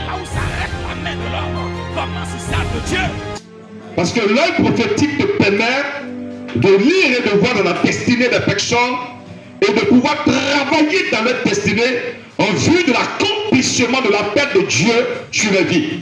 là où s'arrête la main de l'homme commence celle de Dieu. Parce que l'œil prophétique te permet de lire et de voir dans la destinée des personnes et de pouvoir travailler dans leur destinée en vue de l'accomplissement de l'appel de Dieu sur la vie.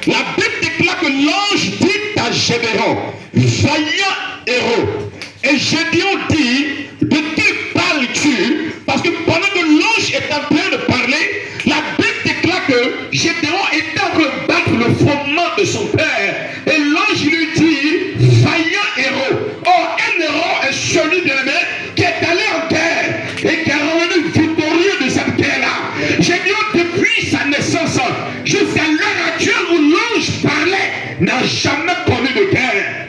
La Bible déclare que l'ange dit à Gédéon, vaillant héros. Et Gédéon dit, de qui parles-tu? Parce que pendant que l'ange est en train de parler, la Bible déclare que Gédéon est en train de battre le fondement de son père. Et l'ange lui dit, vaillant héros. Or, un héros est celui de l'aimé qui est allé en guerre et qui est revenu victorieux de cette guerre-là. Gédéon, depuis sa naissance jusqu'à l'heure actuelle où l'ange parlait, n'a jamais connu de guerre.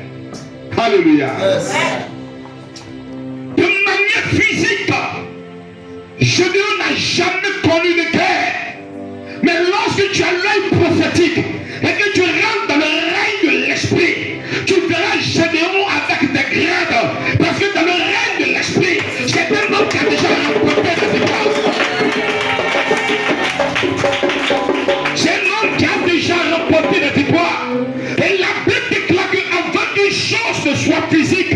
Alléluia. Yes. De manière physique, Gédéon n'a jamais connu de guerre. Mais lorsque tu as l'œil prophétique et que tu rentres dans le règne de l'esprit, tu verras Gédéon avec des grades. Parce que dans le règne de l'esprit, c'est un homme qui a déjà remporté des victoires. C'est un homme qui a déjà remporté des victoires. Et la Bible déclare qu'avant qu'une chose ne soit physique,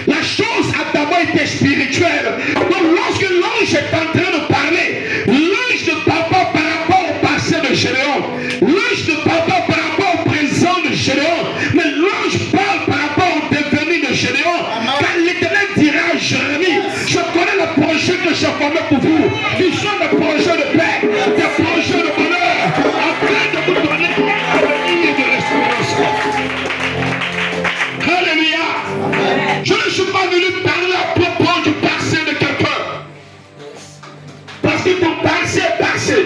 la chose a d'abord été spirituelle. Donc lorsque l'ange est en train de parler, l'ange ne parle pas par rapport au passé de Gédéon. L'ange ne parle pas par rapport au présent de Gédéon. Mais l'ange parle par rapport au devenir de Gédéon. Car l'Éternel dira à Jérémie, je connais le projet que j'ai formé pour vous. Ils sont des projets de paix, des projets de bonheur, afin de vous donner un avenir de l'espérance. Alléluia. Je ne suis pas venu parler à propos du passé de quelqu'un. Parce que ton passé est passé.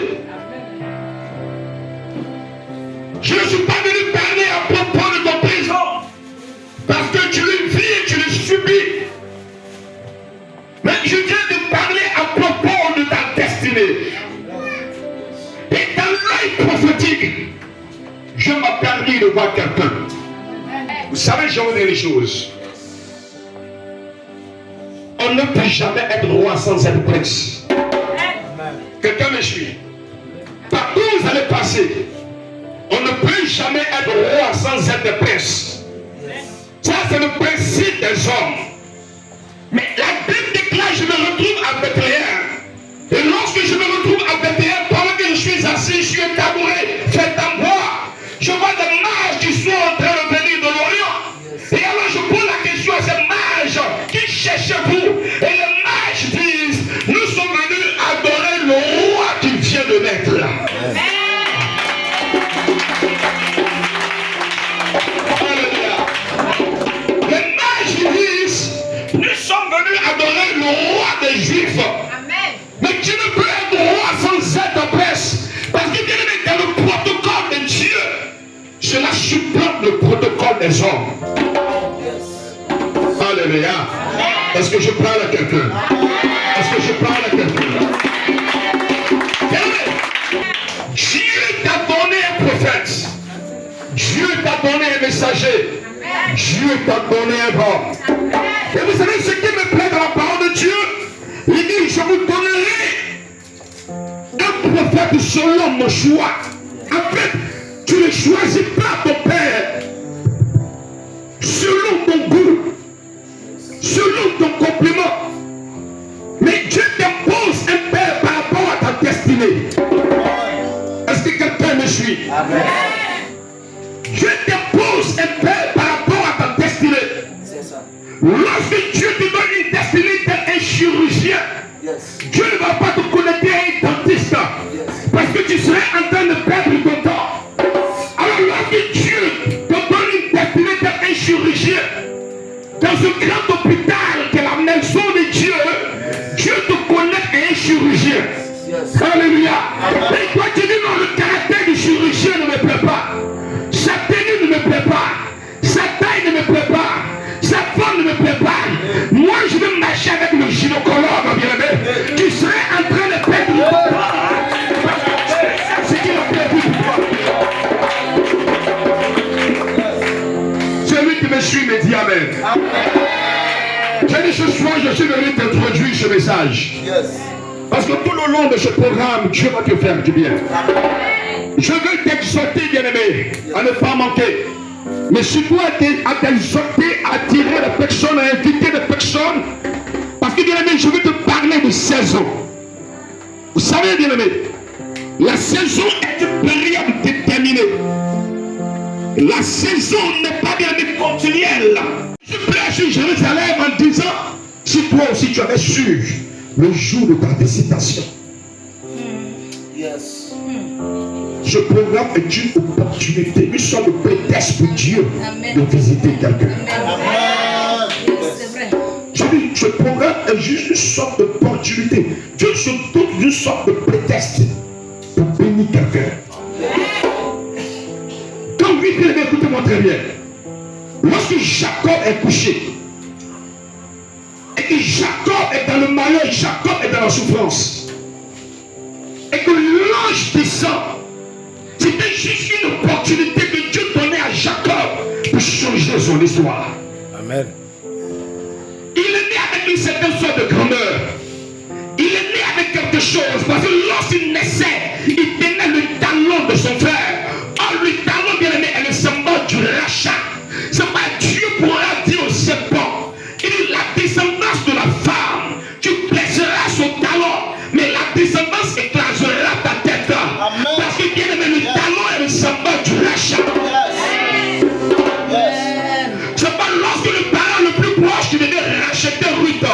Je ne suis pas venu parler à propos de ton présent. Parce que tu le vis et tu le subis. Mais je viens de parler à propos de ta destinée. Et dans l'œil prophétique, je m'ai permis de voir quelqu'un. Vous savez, je vais vous dire les choses. On ne peut jamais être roi sans être prince. Quelqu'un me suit. Partout où vous allez passer, on ne peut jamais être roi sans être prince. Ça, c'est le principe des hommes. Mais la Bible déclare, je me retrouve à Bethléem. Et lorsque je me retrouve à Bethléem, pendant que je suis assis sur un tabouret fait en bois, je vois des mages qui sont en train de venir de l'Orient. Et alors je pose la question à ces mages, qui cherchez-vous? Et les mages disent, nous sommes venus adorer le roi qui vient de naître là. Les mages disent, nous sommes venus adorer le roi des Juifs. Amen. Mais tu ne peux être roi sans être prince. Parce que bien aimé, dans le protocole de Dieu, cela supplante le protocole des hommes. Alléluia. Est-ce que je parle à quelqu'un? Est-ce que je parle à quelqu'un? Dieu t'a donné un prophète. Dieu t'a donné un messager. Dieu t'a donné un homme. Et vous savez ce qui me plaît dans la parole de Dieu? Il dit, je vous donnerai un prophète selon mon choix. En fait, tu ne choisis pas ton père selon ton goût, selon ton compliment. Mais Dieu t'impose un père par rapport à ta destinée. Est-ce que quelqu'un me suit? Amen. Dieu t'impose un père par rapport à ta destinée. C'est ça. Lorsque Dieu te donne une destinée d'être un chirurgien, Dieu ne va pas te connecter à un dentiste. Parce que tu serais en train de perdre ton temps. Alors lorsque Dieu te donne une destinée d'être un chirurgien, dans un grand hôpital qui est la maison de Dieu, Dieu te connecte à un chirurgien. Alléluia. Et toi tu dis non, le caractère du chirurgien ne me plaît pas. Sa tenue ne me plaît pas. Sa taille ne me plaît pas. Sa forme ne me plaît pas. Moi je veux marcher avec le gynécologue, bien aimé. Tu serais en train de perdre le temps. C'est ce qu'il a prévu pour toi. Celui qui me suit me dit Amen. J'ai dit ce soir, je suis venu t'introduire ce message. Parce que tout le long de ce programme, Dieu va te faire du bien. Je veux t'exhorter, bien-aimé, à ne pas manquer. Mais surtout à t'exhorter, à attirer les personnes, à inviter les personnes. Parce que, bien-aimé, je veux te parler de saison. Vous savez, bien-aimé, la saison est une période déterminée. La saison n'est pas, bien-aimé, continuelle. Je prêche sur Jérusalem en disant, si toi aussi tu avais su le jour de ta visitation. Yes. Ce programme est une opportunité, une sorte de prétexte pour Dieu de visiter quelqu'un. C'est vrai. Je dis, ce programme est juste une sorte d'opportunité. Dieu se donne une sorte de prétexte pour bénir quelqu'un. Quand lui, bien, écoutez-moi très bien. Lorsque Jacob est couché, et que Jacob est dans le malheur, Jacob est dans la souffrance, et que l'ange descend, c'était juste une opportunité que Dieu donnait à Jacob pour changer son histoire. Amen. Il est né avec une certaine sorte de grandeur. Il est né avec quelque chose. Parce que lorsqu'il naissait, il tenait le talon de son frère. Or, le talon, bien aimé, est le symbole du rachat. C'est pas Dieu pourra dire au serpent, il dit la descendance de la femme, tu blesseras son talon, mais la descendance écrasera ta tête. Amen. Parce que, bien aimé, le talon est le symbole du rachat. C'est pas lorsque le parent le plus proche qui devait racheter Ruth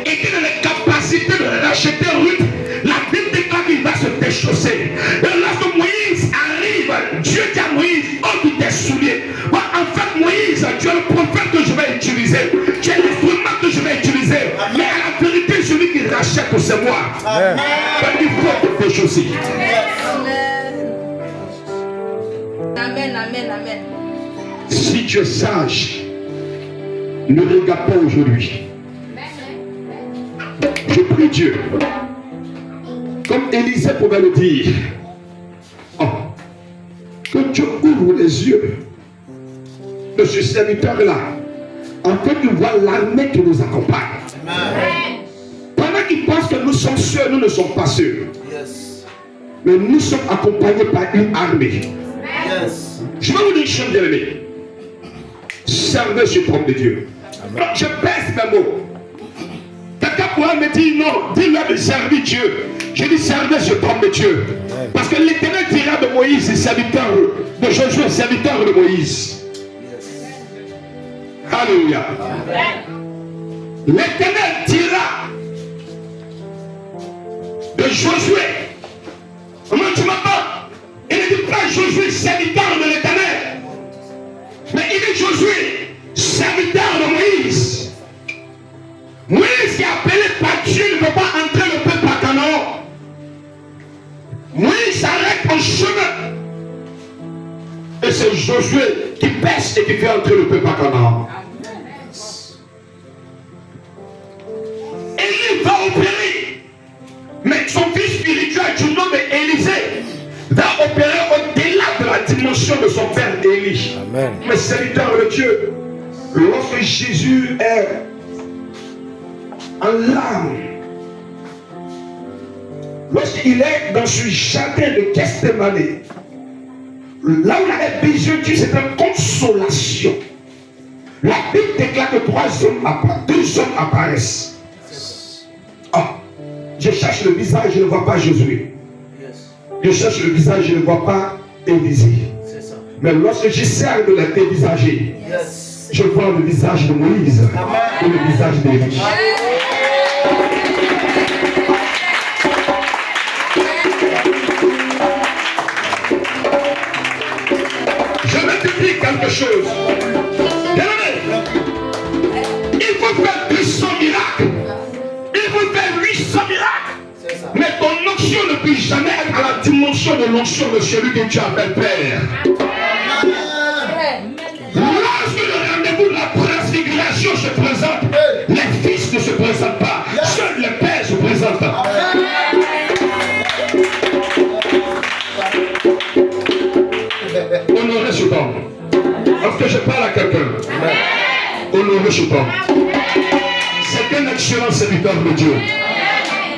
était dans les capacités de racheter Ruth, la Bible déclare qu'il va se déchausser. Et lorsque Moïse arrive, Dieu dit à Moïse, ôte tes souliers. Bon, en fait, Moïse, tu es le prophète que je vais utiliser. Tu es l'instrument que je vais utiliser. Mais à la vérité, celui qui rachète, c'est moi. Amen. Il faut te déchausser. Amen, amen, amen. Si tu es sage, ne regarde pas aujourd'hui. Je prie Dieu, comme Élisée pouvait le dire, que Dieu ouvre les yeux de ce serviteur-là, afin qu'il voit l'armée qui nous accompagne. Amen. Pendant qu'il pense que nous sommes sûrs, nous ne sommes pas sûrs. Yes. Mais nous sommes accompagnés par une armée. Yes. Je vais vous dire une chose, bien aimé. Servez ce homme de Dieu. Amen. Je pèse mes mots. Quelqu'un pourra me dire non, dis-leur de servir Dieu. Je dis servez ce homme de Dieu. Amen. Parce que l'Éternel dira de Moïse, serviteur de Josué, serviteur de Moïse. Yes. Alléluia. L'Éternel dira de Josué. Comment tu m'entends? Il ne dit pas Josué, serviteur de l'Éternel. Mais il dit Josué, serviteur de Moïse. Moïse qui est appelé par Dieu ne veut pas entrer le peuple à Canaan. Moïse s'arrête en chemin. Et c'est Josué qui pêche et qui fait entrer le peuple à Canaan. Élie va opérer. Mais son fils spirituel du nom d'Élisée va opérer au-delà de la dimension de son père Élie. Amen. Mais serviteur de Dieu, lorsque Jésus est en larmes, lorsqu'il est dans ce jardin de Gethsémani, là où il avait besoin de Dieu, c'est une consolation. La Bible déclare que deux hommes apparaissent. Je cherche le visage, je ne vois pas Josué. Yes. Je cherche le visage, je ne vois pas Élisée. C'est ça. Mais lorsque j'essaie de la dévisager, Yes. je vois le visage de Moïse et le visage d'Élie. Je vais te dire quelque chose. Bien-aimé, il faut faire 800 miracles. Il faut faire 800 miracles. C'est ça. Mais ton onction ne peut jamais être à la dimension de l'onction de celui que tu appelles Père. Lorsque le rendez-vous de la transfiguration se présente, les fils ne se présentent pas. Seuls les pères se présentent. Honorez ce homme. Lorsque je parle à quelqu'un, honorez ce homme. C'est un excellent serviteur de Dieu.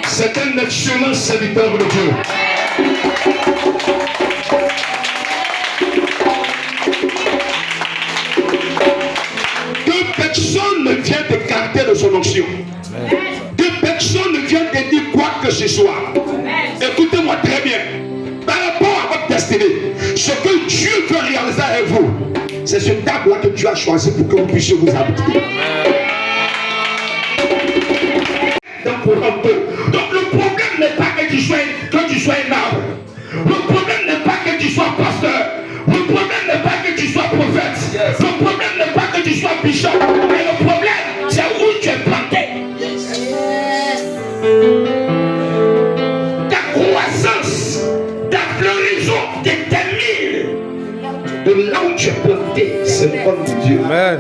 C'est un excellent serviteur de Dieu. Que personne ne vienne t'écarter de son onction. Que personne ne vienne te dire quoi que ce soit. Écoutez-moi très bien. Par rapport à votre destinée, ce que Dieu veut réaliser avec vous, c'est ce table-là que Dieu a choisi pour que vous puissiez vous habiter. Donc le problème n'est pas que tu sois un arbre. Le problème n'est pas que tu sois pasteur. Le problème n'est pas que tu sois prophète. Le problème n'est pas que tu sois bishop. Mais le problème, c'est où tu es planté. Ta croissance, ta floraison détermine de là où tu es planté. C'est le nom de Dieu. Amen.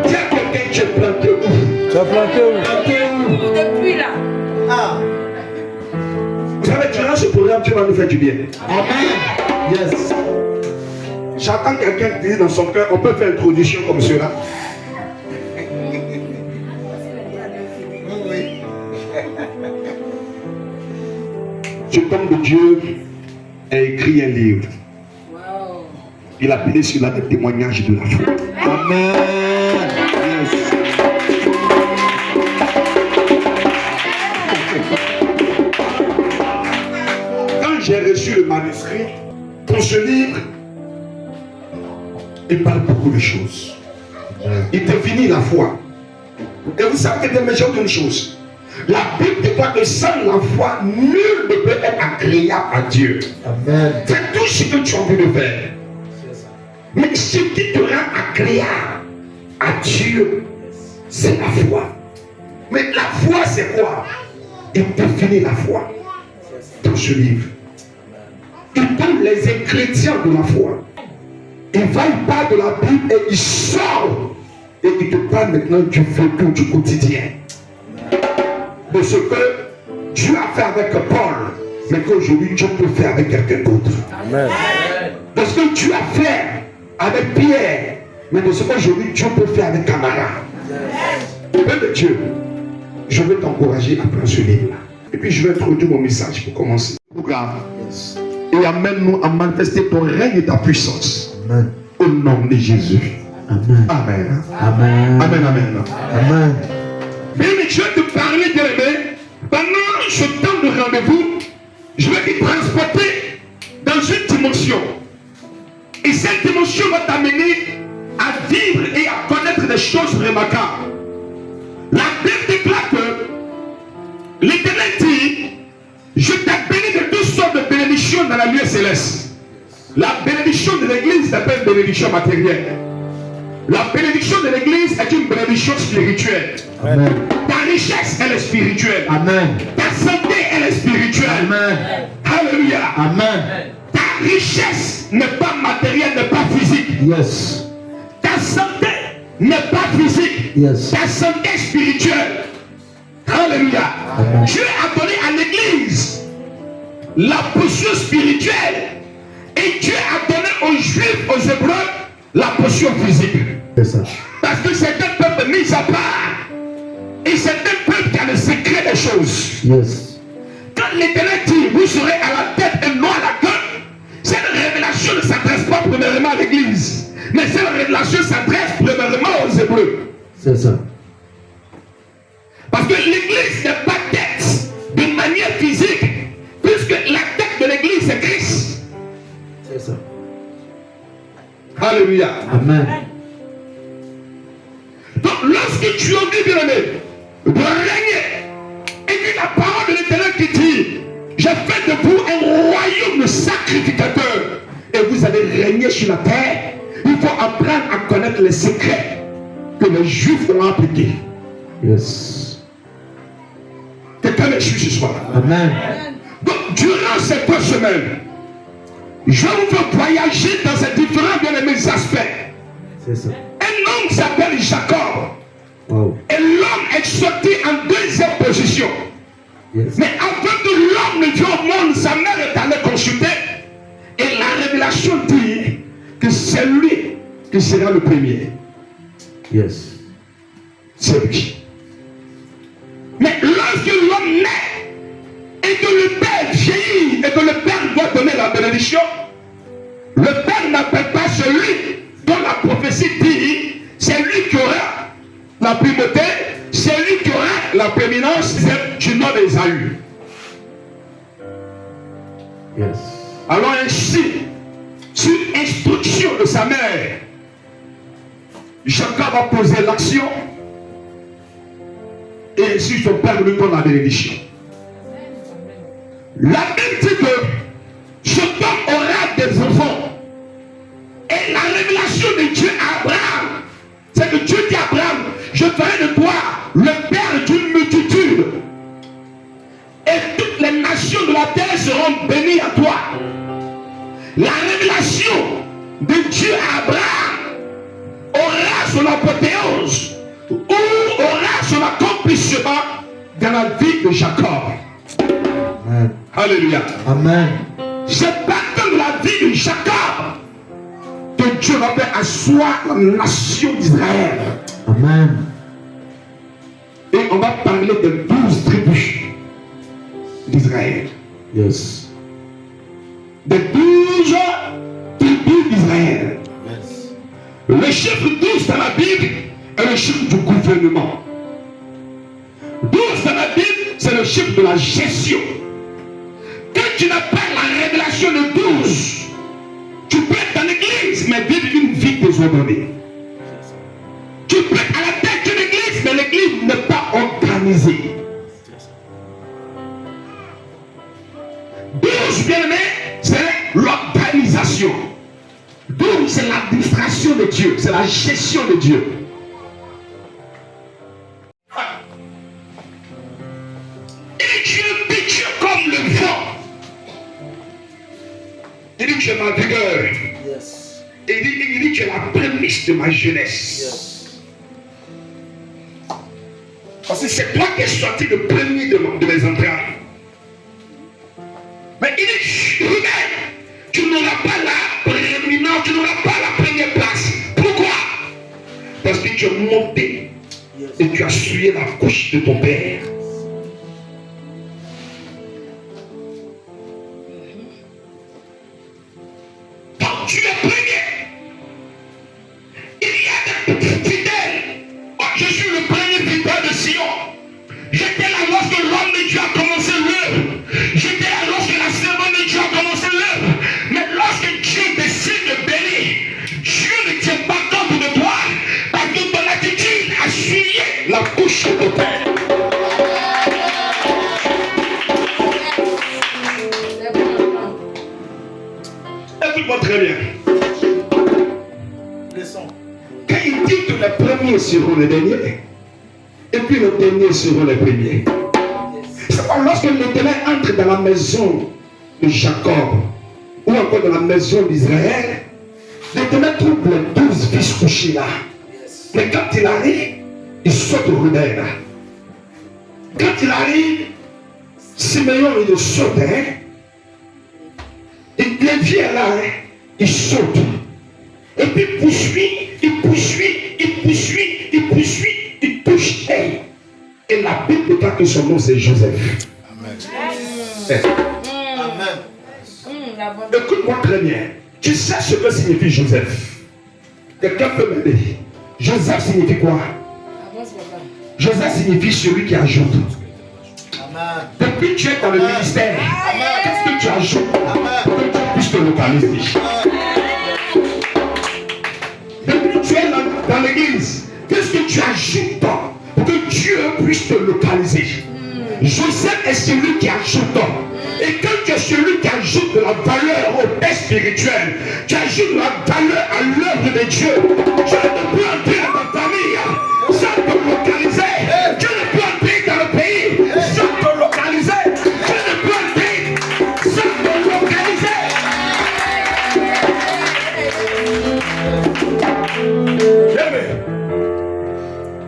Dis à quelqu'un, tu es planté où? Tu as planté où? Depuis là. Ah. Vous savez, durant ce programme, Dieu va nous faire du bien. Amen. Yes. J'attends quelqu'un qui dit dans son cœur, on peut faire une introduction comme cela. Oui. Ce homme de Dieu a écrit un livre. Wow. Il a appelé cela des témoignages de la foi. Amen. Yes. Quand j'ai reçu le manuscrit, dans ce livre, il parle beaucoup de choses. Il définit la foi. Et vous savez que je vais vous dire une chose. La Bible dit que sans la foi, nul ne peut être agréable à Dieu. Amen. Fais tout ce que tu as envie de faire. Mais ce qui te rend agréable à Dieu, c'est la foi. Mais la foi, c'est quoi? Il définit la foi dans ce livre. Il donne les ingrédients de la foi. Il parle de la Bible et il sort. Et il te parle maintenant du vécu du quotidien. De ce que Dieu a fait avec Paul, mais qu'aujourd'hui Dieu peut faire avec quelqu'un d'autre. Amen. De ce que Dieu a fait avec Pierre, mais de ce qu'aujourd'hui Dieu peut faire avec Camara. Père de Dieu, je veux t'encourager à prendre ce livre-là. Et puis je vais introduire mon message pour commencer. Et amène-nous à manifester ton règne et ta puissance. Amen. Au nom de Jésus. Amen. Amen. Amen. Amen, amen. Amen. Bien, mais je vais te parler, bien aimé. Pendant ce temps de rendez-vous, je vais te transporter dans une dimension. Et cette dimension va t'amener à vivre et à connaître des choses remarquables. La Bible déclare que l'Éternel dit: je t'ai béni de toutes sortes de bénédictions dans la lueur céleste. La bénédiction de l'église n'est pas une bénédiction matérielle. La bénédiction de l'église est une bénédiction spirituelle. Amen. Ta richesse, elle est spirituelle. Amen. Ta santé, elle est spirituelle. Amen. Alléluia. Amen. Ta richesse n'est pas matérielle, n'est pas physique. Yes. Ta santé n'est pas physique. Yes. Ta santé est spirituelle. Alléluia. Amen. Dieu a donné à l'église la portion spirituelle. Et Dieu a donné aux Juifs, aux Hébreux, la portion physique. C'est ça. Parce que c'est un peuple mis à part. Et c'est un peuple qui a le secret des choses. Yes. Quand l'Éternel dit, vous serez à la tête et non à la queue, cette révélation ne s'adresse pas premièrement à l'église. Mais cette révélation s'adresse premièrement aux Hébreux. C'est ça. Parce que l'église n'est pas tête d'une manière physique. Puisque la tête de l'église c'est Christ. C'est ça. Alléluia. Amen. Donc lorsque tu as vu, bien aimé, de régner, et puis la parole de l'Éternel qui dit, j'ai fait de vous un royaume de sacrificateurs, et vous allez régner sur la terre, il faut apprendre à connaître les secrets que les Juifs ont appliqués. Yes. Quelqu'un me suit ce soir. Amen. Donc durant ces 2 semaines, je vous veux voyager dans ces différents bien-aimés aspects. C'est ça. Un homme s'appelle Jacob. Wow. Et l'homme est sorti en 2e position. Yes. Mais avant que l'homme ne vienne au monde, sa mère est allée consulter. Et la révélation dit que c'est lui qui sera le premier. Yes. C'est lui. Mais lorsque l'homme naît, et que le père vieillit, et que le père doit donner la bénédiction, Le Père n'appelle pas celui dont la prophétie dit, c'est lui qui aura la primauté, c'est lui qui aura la prééminence du nom d'Ésaü. Yes. Alors ainsi, sur instruction de sa mère, Jacob a posé l'action et ainsi son père lui donne la bénédiction. La Bible dit que Jacob aura des enfants. Et la révélation de Dieu à Abraham, c'est que Dieu dit à Abraham, je ferai de toi le père d'une multitude. Et toutes les nations de la terre seront bénies à toi. La révélation de Dieu à Abraham aura son apothéose ou aura son accomplissement dans la vie de Jacob. Amen. Alléluia. Amen. C'est partant de la vie de Jacob que Dieu va faire asseoir la nation d'Israël. Amen. Et on va parler de 12 tribus d'Israël. Yes. Des 12 tribus d'Israël. Yes. Le chiffre 12 dans la Bible est le chiffre du gouvernement. 12 dans la Bible, c'est le chiffre de la gestion. Quand tu n'as pas la révélation de 12, tu peux être dans l'église, mais vivre une vie désordonnée. Tu peux être à la tête d'une église, mais l'église n'est pas organisée. 12, bien aimé, c'est l'organisation. 12, c'est l'administration de Dieu, c'est la gestion de Dieu. Et Dieu comme le vent. Il dit que tu es ma vigueur. Yes. Et il dit que tu es la prémisse de ma jeunesse. Yes. Parce que c'est toi qui es sorti le premier de mes entrailles. Mais il dit, regarde, tu n'auras pas la prééminence, tu n'auras pas la première place. Pourquoi? Parce que tu es monté et tu as souillé la couche de ton père. Tu es premier. Il y a des fidèles. Oh, je suis le premier fidèle de Sion. J'étais là lorsque l'homme de Dieu a commencé l'œuvre. J'étais là lorsque la servante de Dieu a commencé l'œuvre. Mais lorsque Dieu décide de bénir, Dieu ne tient pas compte de toi parce que ton attitude a souillé la couche de ton père. Écoute-moi très bien. Quand il dit que les premiers seront les derniers, et puis les derniers seront les premiers. C'est pas lorsque l'Éternel entre dans la maison de Jacob, ou encore dans la maison d'Israël, l'Éternel trouve les 12 fils couchés là. Mais quand il arrive, il saute Ruben. Quand il arrive, Simeon il saute. Et les vieux là, il saute. Et puis il poursuit, il touche. Et la Bible déclare que son nom c'est Joseph. Amen. Écoute-moi très bien. Tu sais ce que signifie Joseph? Quelqu'un peut m'aider? Joseph signifie quoi? Joseph signifie celui qui ajoute. Depuis que tu es dans le ministère, qu'est-ce que tu ajoutes pour que tu puisses te localiser? Depuis que tu es dans l'église, qu'est-ce que tu ajoutes pour que Dieu puisse te localiser? Joseph est celui qui ajoute. Et quand tu es celui qui ajoute de la valeur au paix spirituel, tu ajoutes de la valeur à l'œuvre de Dieu, tu ne peux entrer dans ta famille sans te localiser. Tu ne peux entrer dans le pays sans te localiser. Tu ne peux entrer sans te localiser.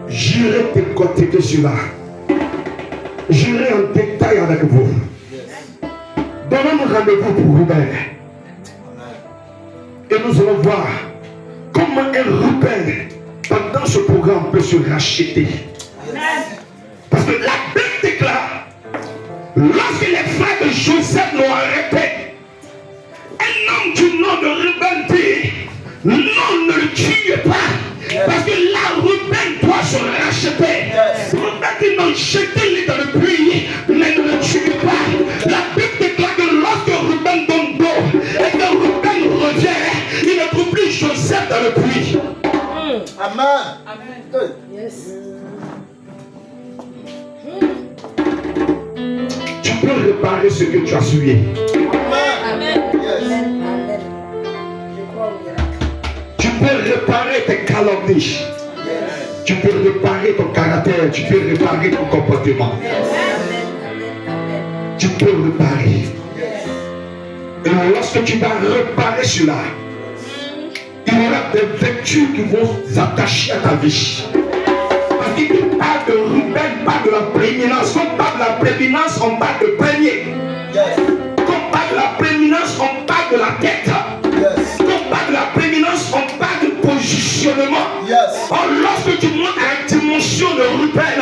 J'irai décortiquer cela. J'irai en détail avec vous. Donnons-nous rendez-vous pour Ruben. Et nous allons voir comment un Ruben, pendant ce programme, peut se racheter. Parce que la Bible déclare, lorsque les frères de Joseph l'ont arrêté, un homme du nom de Ruben dit, non, ne le tue pas. Parce que là, Ruben doit se racheter. Ruben dit non, jetez-le dans le puits, mais ne le tuez pas. La Bible déclare que lorsque Ruben donne d'eau et que Ruben revient, il ne trouve plus Joseph dans le puits. Amen. Amen. Yes. Tu peux réparer ce que tu as souillé. Amen. Yes. Amen. Je crois au miracle. Tu peux réparer tes calomnies. Tu peux réparer ton caractère. Tu peux réparer ton comportement. Tu peux réparer. Et lorsque tu vas réparer cela, il y aura des vertus qui vont s'attacher à ta vie. Parce qu'il parle de Ruben, parle de la prééminence. Quand on parle de la prééminence, on parle de premier. Quand on parle de la prééminence, on parle de la tête. Quand on parle de la prééminence, on parle de positionnement. Or, lorsque tu montes à la dimension de Ruben,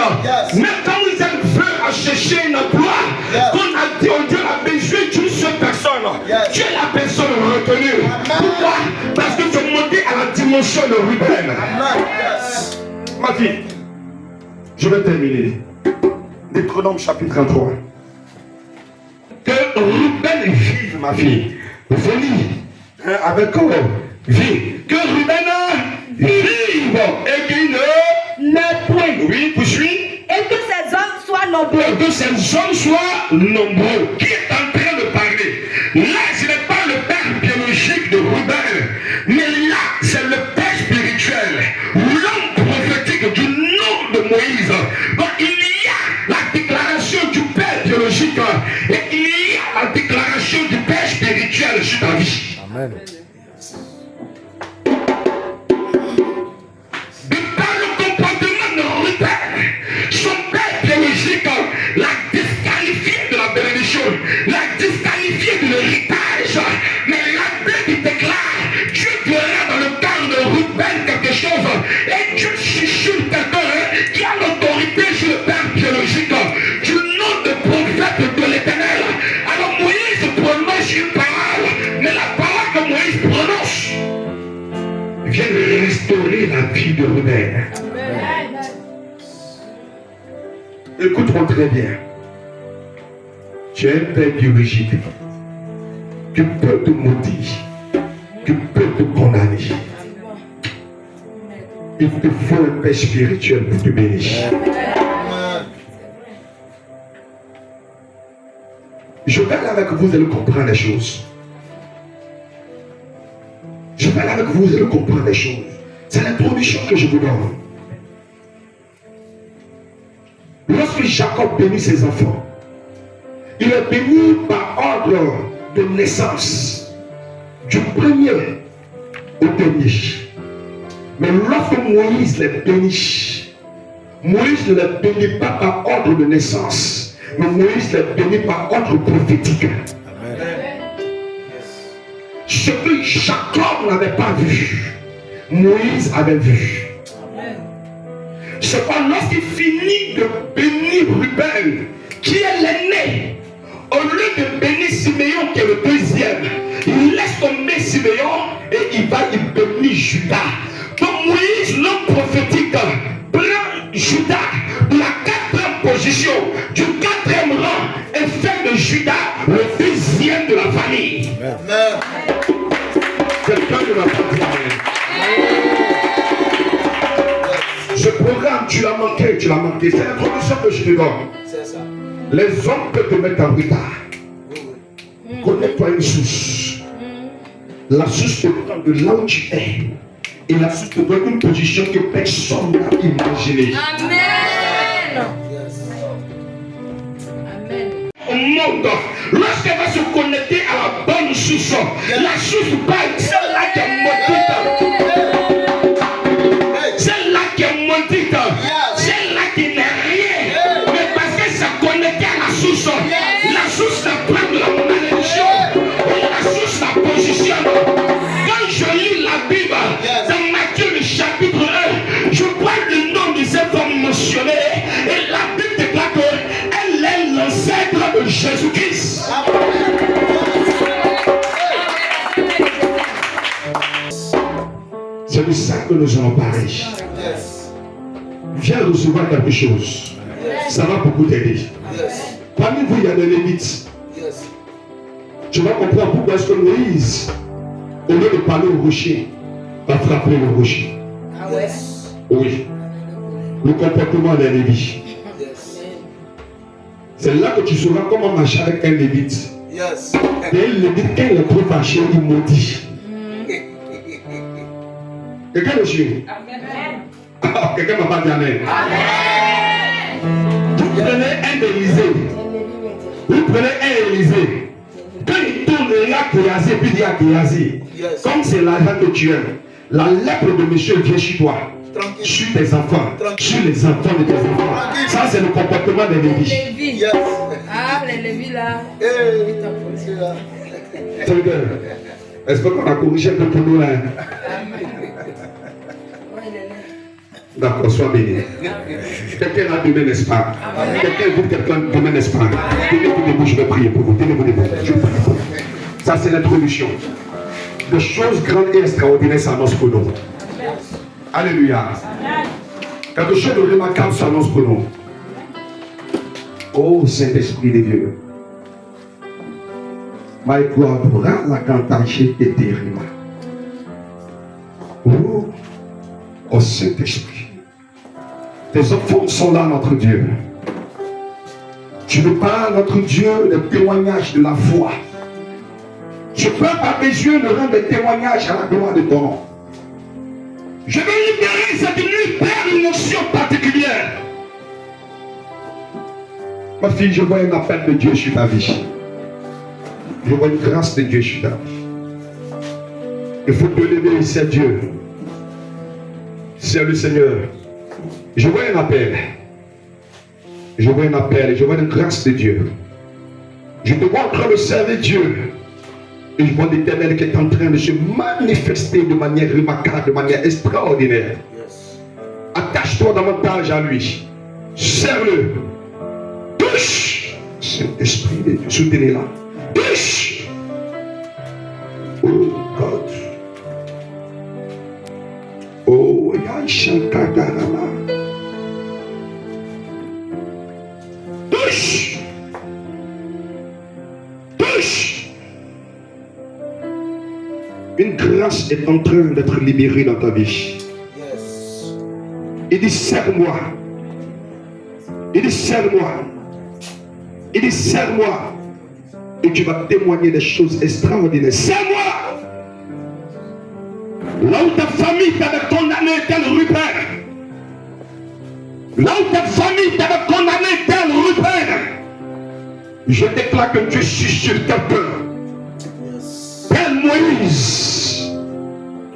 même quand vous êtes venu à chercher un emploi, qu'on a dit, on Dieu a besoin d'une seule personne. Tu es la personne retenue. Pourquoi? Parce que tu es monté à la dimension de Ruben. Ma fille, je vais terminer. Deutéronome chapitre 33. Que Ruben vive, ma fille. Vous lire avec vie. Que Ruben vive et qu'il ne point. Oui, poursuis. Et que ces hommes soient nombreux. Et que ces hommes soient nombreux. Qui est en train de parler? Là, ce n'est pas le père biologique de Ruben, mais là, c'est le père spirituel. L'homme prophétique du nom de Moïse. Donc, il y a la déclaration du père biologique et il y a la déclaration du père spirituel sur ta vie. Amen. De par le comportement de Ruben, son père biologique l'a disqualifié de la bénédiction, l'a disqualifié de l'héritage. Mais la Bible déclare, Dieu fera dans le cœur de Ruben quelque chose. Et Dieu chuchote quelqu'un qui a l'autorité sur le père biologique du nom de prophète de l'Éternel. Alors Moïse prononce une parole, mais la parole que Moïse prononce vient de restaurer la vie de Ruben. Écoute-moi très bien. Tu es un père biologique qui peut te maudire, qui peut te condamner. Il te faut un père spirituel pour te bénir. Je vais aller avec vous, vous allez comprendre les choses. Je vais aller avec vous, vous allez comprendre les choses. C'est l'introduction que je vous donne. Lorsque Jacob bénit ses enfants, il est béni par ordre de naissance, du premier au dernier. Mais lorsque Moïse les bénit, Moïse ne les bénit pas par ordre de naissance, mais Moïse les bénit par ordre prophétique. Ce que Jacob n'avait pas vu, Moïse avait vu. C'est pas lorsqu'il finit de bénir Ruben, qui est l'aîné, au lieu de bénir Siméon qui est le deuxième, il laisse tomber Siméon et il va y bénir Judas. Donc Moïse, l'homme prophétique, prend Judas de la 4e position, du 4e rang, et fait de Judas le deuxième de la famille. Amen. Quelqu'un ne va pas dire amen. Ce programme, tu l'as manqué. C'est l'introduction que je te donne. C'est ça. Les hommes peuvent te mettre en retard. Connais-toi une source. La source te donne de là où tu es. Et la source te donne une position que personne n'a imaginée. Amen. Amen. Au monde, lorsqu'elle va se connecter à la bonne source, la source parle, celle-là qui est maudite. Celle-là qui est maudite. Celle-là qui n'est rien. Mais parce que ça connecté à la source la prend de la malédiction. Et la source la positionne. Quand je lis la Bible, dans Matthieu le chapitre 1, je vois le nom de cette femme mentionnée. Et la Bible déclare qu'elle est l'ancêtre de Jésus-Christ. C'est de ça que nous allons parler. Yes. Viens recevoir quelque chose. Ça va beaucoup t'aider. Yes. Parmi vous, il y a des Lévites. Yes. Tu vas comprendre pourquoi est-ce que Moïse, au lieu de parler au rocher, va frapper le rocher. Ah ouais. Oui. Le comportement des Lévites. Yes. C'est là que tu sauras comment marcher avec un Lévite. Yes. Et un Lévite, quand il est trop fâché, il maudit. Quelqu'un le suit? Ah, quelqu'un m'a pas dit amen. Vous prenez un Élysée. Vous prenez un Élysée. Quand il tourne, il y a Kéasi, puis il y a Kéasi. Yes. Comme c'est l'argent que tu aimes, la lèpre de monsieur vient chez toi. Tranquille. Sur tes enfants. Sur les enfants de tes enfants. Ça, c'est le comportement des Lévites. Lévi. Yes. Ah, les Lévi là. Hey, c'est là. Ça veut dire, est-ce qu'on a corrigé un peu pour nous là? Ouais, il est là. D'accord, sois béni. Quelqu'un a demain, n'est-ce pas? Quelqu'un veut quelqu'un demain, n'est-ce pas? Tenez-vous debout, je vais prier pour vous. Tenez-vous debout, je vais prier pour vous. Ça, c'est l'introduction. De choses grandes et extraordinaires s'annoncent pour nous. Alléluia. Quelque chose de remarquable s'annonce pour nous. Oh Saint-Esprit de Dieu. My God, la cantage est terrible. Oh Saint-Esprit. Tes enfants sont là, notre Dieu. Tu nous parles, notre Dieu, des témoignages de la foi. Je peux par mes yeux de rendre des témoignages à la gloire de ton nom. Je vais libérer cette nuit par une notion particulière. Ma fille, je vois un appel de Dieu sur ta vie. Je vois une grâce de Dieu sur ta vie. Il faut te lever, c'est Dieu. C'est le Seigneur. Je vois un appel. Je vois un appel et je vois une grâce de Dieu. Je te vois en train de servir Dieu. Et je vois l'Éternel qui est en train de se manifester de manière remarquable, de manière extraordinaire. Yes. Attache-toi davantage à lui. Serre-le. Touche. Saint-Esprit de Dieu. Soutenez-la. Touche. Oh God. Oh, Yashankadarama. Touche. Touche. Une grâce est en train d'être libérée dans ta vie. Yes. Il dit, serre-moi. Il dit, serre-moi. Il dit, serre-moi. Et tu vas témoigner des choses extraordinaires. Serre-moi. Là où ta famille t'avait condamné tel Rupert. Là où ta famille t'avait condamné tel Rupert. Je déclare que Dieu suscite quelqu'un. Yes. Tel Moïse.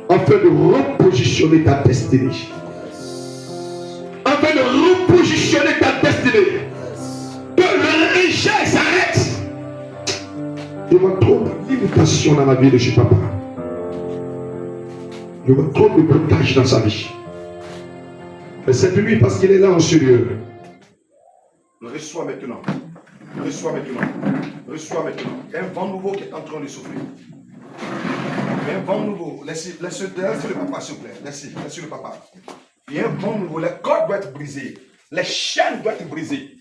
Afin de repositionner ta destinée. Afin de repositionner ta destinée. Que le rejet s'arrête. Je vois trop de limitations dans la vie de ce papa. Je vois trop de blocages dans sa vie. Mais c'est lui parce qu'il est là en ce lieu. Reçois maintenant. Reçois maintenant. Reçois maintenant. Il y a un vent nouveau qui est en train de souffler. Il y a un vent nouveau. Laissez le papa, s'il vous plaît. Laissez le papa. Il y a un vent nouveau. Les cordes doivent être brisées. Les chaînes doivent être brisées.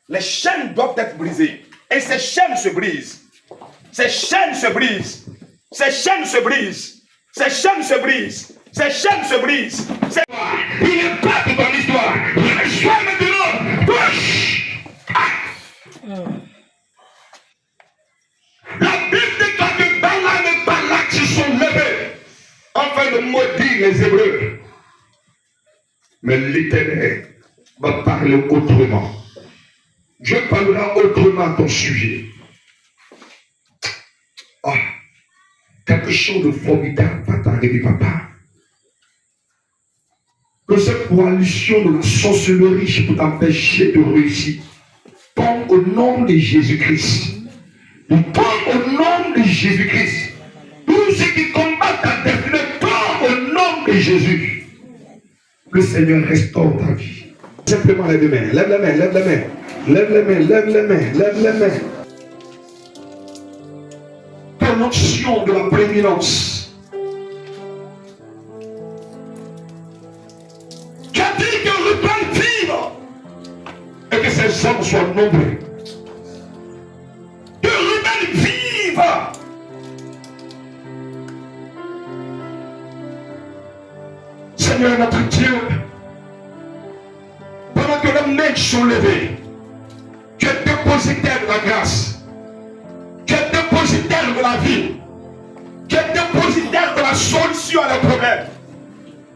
Les chaînes doivent être brisées. Et ces chaînes se brisent. Ces chaînes se brisent. Ces chaînes se brisent. Ces chaînes se brisent. Ces chaînes se brisent. Il n'est pas de ton histoire. Reçois maintenant. Touche. La Bible dit que Balaam et Balak se sont levés afin de maudire les Hébreux. Mais l'Éternel va parler autrement. Dieu parlera autrement à ton sujet. Ah, quelque chose de formidable va t'arriver, papa. Que cette coalition de la sorcellerie pour t'empêcher de réussir tombe au nom de Jésus-Christ. Il tombe au nom de Jésus-Christ. Tous ceux qui combattent ta destinée tombent au nom de Jésus. Le Seigneur restaure ta vie. Simplement lève les mains, lève les mains, lève les mains. Lève les mains, lève les mains, lève les mains. Ton onction de la prééminence. soient nombreux. Que Ruben vive. Seigneur notre Dieu, pendant que les mains sont levées, tu es dépositaire de la grâce, tu es dépositaire de la vie, tu es dépositaire de la solution à leurs problèmes.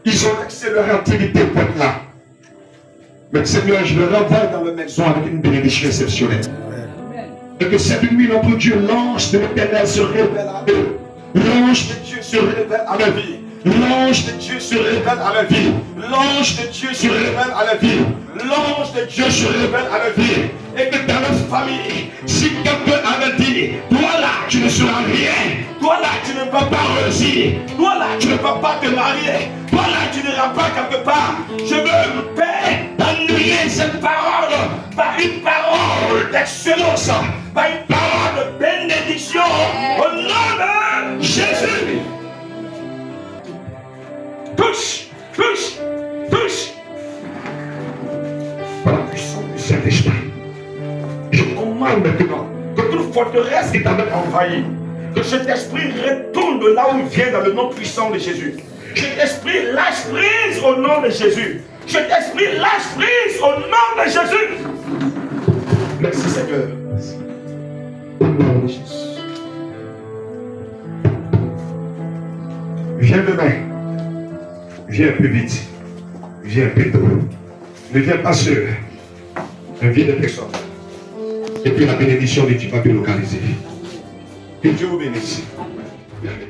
Ils ont laissé leur activité pour être là. Mais Seigneur, je le renvoie dans la maison avec une bénédiction exceptionnelle. Et que cette nuit, notre Dieu, l'ange de l'Éternel se révèle à eux. L'ange de Dieu se révèle à la vie. L'ange de Dieu se révèle à la vie. L'ange de Dieu se révèle à la vie. L'ange de Dieu se révèle à la vie. Et que dans notre famille, si quelqu'un avait dit, toi là, tu ne seras rien. Toi là, tu ne vas pas réussir. Toi là, tu ne vas pas te marier. Toi là, tu n'iras pas quelque part. Je veux, Père, annuler cette parole par une parole d'excellence, par une parole de bénédiction. Au nom de Jésus. Touche, touche, touche. Par la puissance du Saint-Esprit, je commande maintenant que toute forteresse qui t'avait envahi, que cet esprit retourne de là où il vient dans le nom puissant de Jésus. Cet esprit lâche prise au nom de Jésus. Cet esprit lâche prise au nom de Jésus. Merci Seigneur. Au nom de Jésus. Viens demain. Viens plus vite. Viens plus tôt. Ne viens pas seul. Ne viens de personne. Et puis la bénédiction de Dieu va te localiser. Que Dieu vous bénisse. Amen.